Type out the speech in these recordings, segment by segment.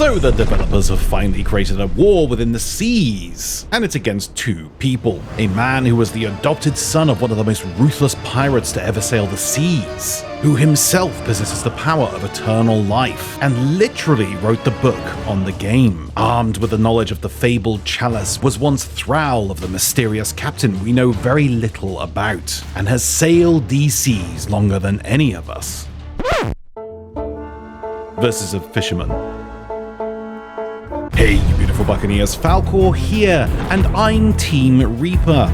So the developers have finally created a war within the seas, and it's against two people. A man who was the adopted son of one of the most ruthless pirates to ever sail the seas, who himself possesses the power of eternal life, and literally wrote the book on the game. Armed with the knowledge of the fabled chalice, was once thrall of the mysterious captain we know very little about, and has sailed these seas longer than any of us. Versus a fisherman. Hey, you beautiful buccaneers, Falcore here, and I'm Team Reaper.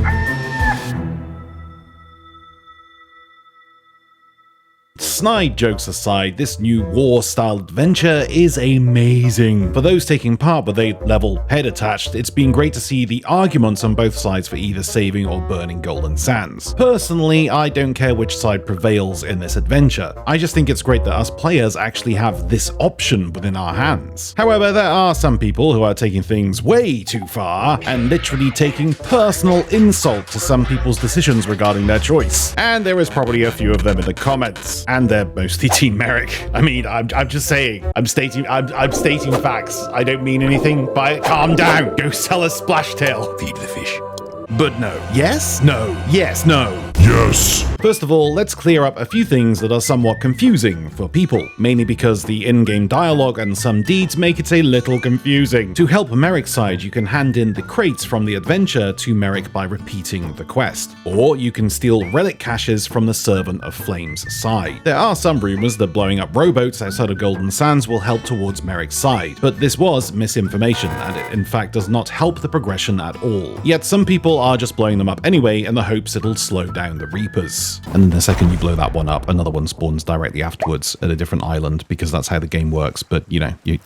Snide jokes aside, this new war-style adventure is amazing. For those taking part with a level head attached, it's been great to see the arguments on both sides for either saving or burning Golden Sands. Personally, I don't care which side prevails in this adventure. I just think it's great that us players actually have this option within our hands. However, there are some people who are taking things way too far and literally taking personal insult to some people's decisions regarding their choice. And there is probably a few of them in the comments. And they're mostly Team Merrick. I mean, I'm just saying. I'm stating facts. I don't mean anything by it. Calm down. Go sell a splash tail. Feed the fish. But no. Yes? No. Yes. No. Yes! First of all, let's clear up a few things that are somewhat confusing for people, mainly because the in-game dialogue and some deeds make it a little confusing. To help Merrick's side, you can hand in the crates from the adventure to Merrick by repeating the quest, or you can steal relic caches from the Servant of Flames side. There are some rumors that blowing up rowboats outside of Golden Sands will help towards Merrick's side, but this was misinformation, and it in fact does not help the progression at all. Yet some people are just blowing them up anyway in the hopes it'll slow down the Reapers. And then the second you blow that one up, another one spawns directly afterwards at a different island, because that's how the game works, but you know, you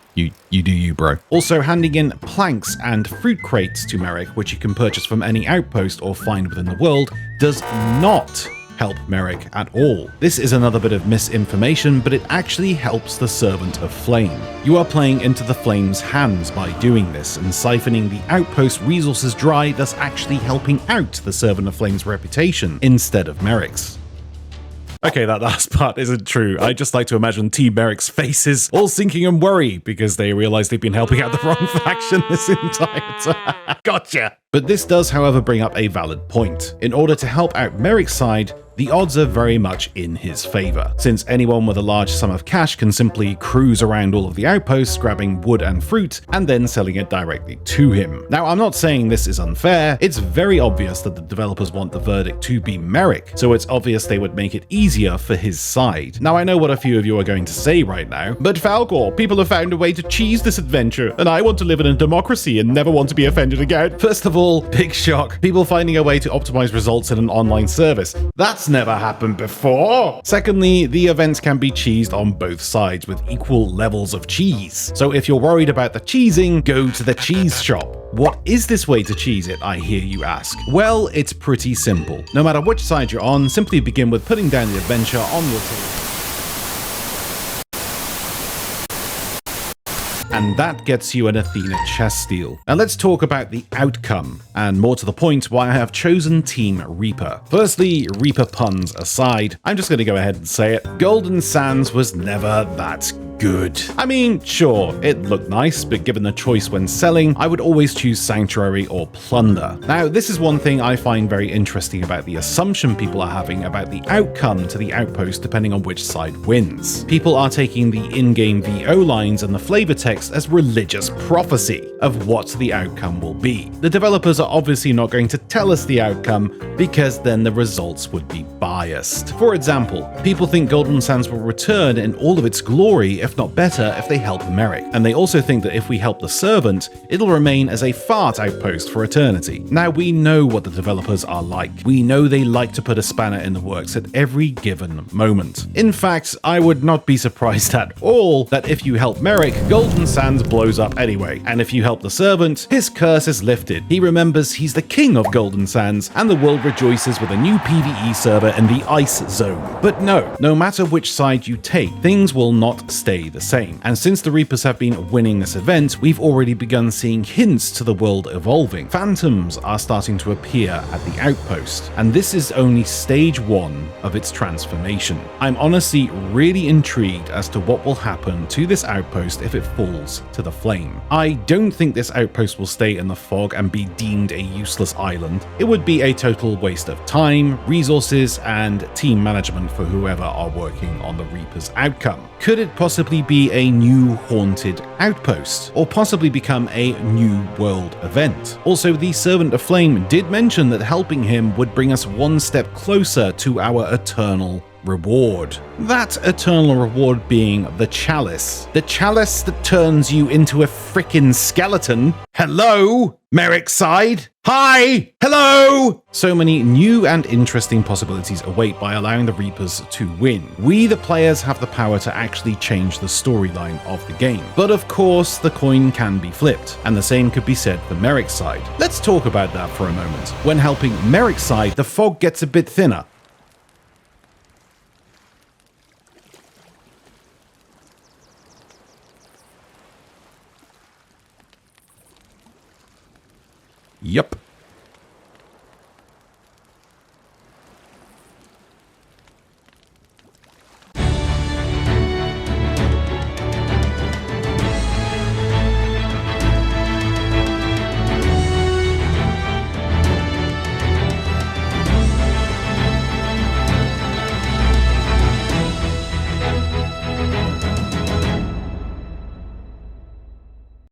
do you, bro. Also, handing in planks and fruit crates to Merrick, which you can purchase from any outpost or find within the world, does not help Merrick at all. This is another bit of misinformation, but it actually helps the Servant of Flame. You are playing into the Flame's hands by doing this and siphoning the outpost resources dry, thus actually helping out the Servant of Flame's reputation instead of Merrick's. Okay, that last part isn't true. I just like to imagine Team Merrick's faces all sinking in worry because they realize they've been helping out the wrong faction this entire time. Gotcha! But this does, however, bring up a valid point. In order to help out Merrick's side, the odds are very much in his favor, since anyone with a large sum of cash can simply cruise around all of the outposts, grabbing wood and fruit, and then selling it directly to him. Now, I'm not saying this is unfair. It's very obvious that the developers want the verdict to be Merrick, so it's obvious they would make it easier for his side. Now, I know what a few of you are going to say right now, but Falcore, people have found a way to cheese this adventure, and I want to live in a democracy and never want to be offended again. First of all, big shock. People finding a way to optimize results in an online service. That's never happened before. Secondly, the events can be cheesed on both sides with equal levels of cheese. So if you're worried about the cheesing, go to the cheese shop. What is this way to cheese it, I hear you ask? Well, it's pretty simple. No matter which side you're on, simply begin with putting down the adventure on your table. And that gets you an Athena chest steal. Now let's talk about the outcome, and more to the point, why I have chosen Team Reaper. Firstly, Reaper puns aside, I'm just going to go ahead and say it. Golden Sands was never that good. I mean, sure, it looked nice, but given the choice when selling, I would always choose Sanctuary or Plunder. Now, this is one thing I find very interesting about the assumption people are having about the outcome to the outpost depending on which side wins. People are taking the in-game VO lines and the flavor text as religious prophecy of what the outcome will be. The developers are obviously not going to tell us the outcome because then the results would be biased. For example, people think Golden Sands will return in all of its glory, if not better, if they help Merrick. And they also think that if we help the Servant, it'll remain as a fart outpost for eternity. Now, we know what the developers are like. We know they like to put a spanner in the works at every given moment. In fact, I would not be surprised at all that if you help Merrick, Golden Sands blows up anyway. And if you help the Servant, his curse is lifted. He remembers he's the king of Golden Sands, and the world rejoices with a new PvE server in the Ice Zone. But no matter which side you take, things will not stay stay the same. And since the Reapers have been winning this event, we've already begun seeing hints to the world evolving. Phantoms are starting to appear at the outpost, and this is only stage 1 of its transformation. I'm honestly really intrigued as to what will happen to this outpost if it falls to the flame. I don't think this outpost will stay in the fog and be deemed a useless island. It would be a total waste of time, resources, and team management for whoever are working on the Reaper's outcome. Could it possibly be a new haunted outpost, or possibly become a new world event? Also, the Servant of Flame did mention that helping him would bring us one step closer to our eternal reward. That eternal reward being the chalice. The chalice that turns you into a frickin' skeleton. Hello? Merrick's side? Hi! Hello! So many new and interesting possibilities await by allowing the Reapers to win. We, the players, have the power to actually change the storyline of the game. But of course, the coin can be flipped, and the same could be said for Merrick's side. Let's talk about that for a moment. When helping Merrick's side, the fog gets a bit thinner. Yup.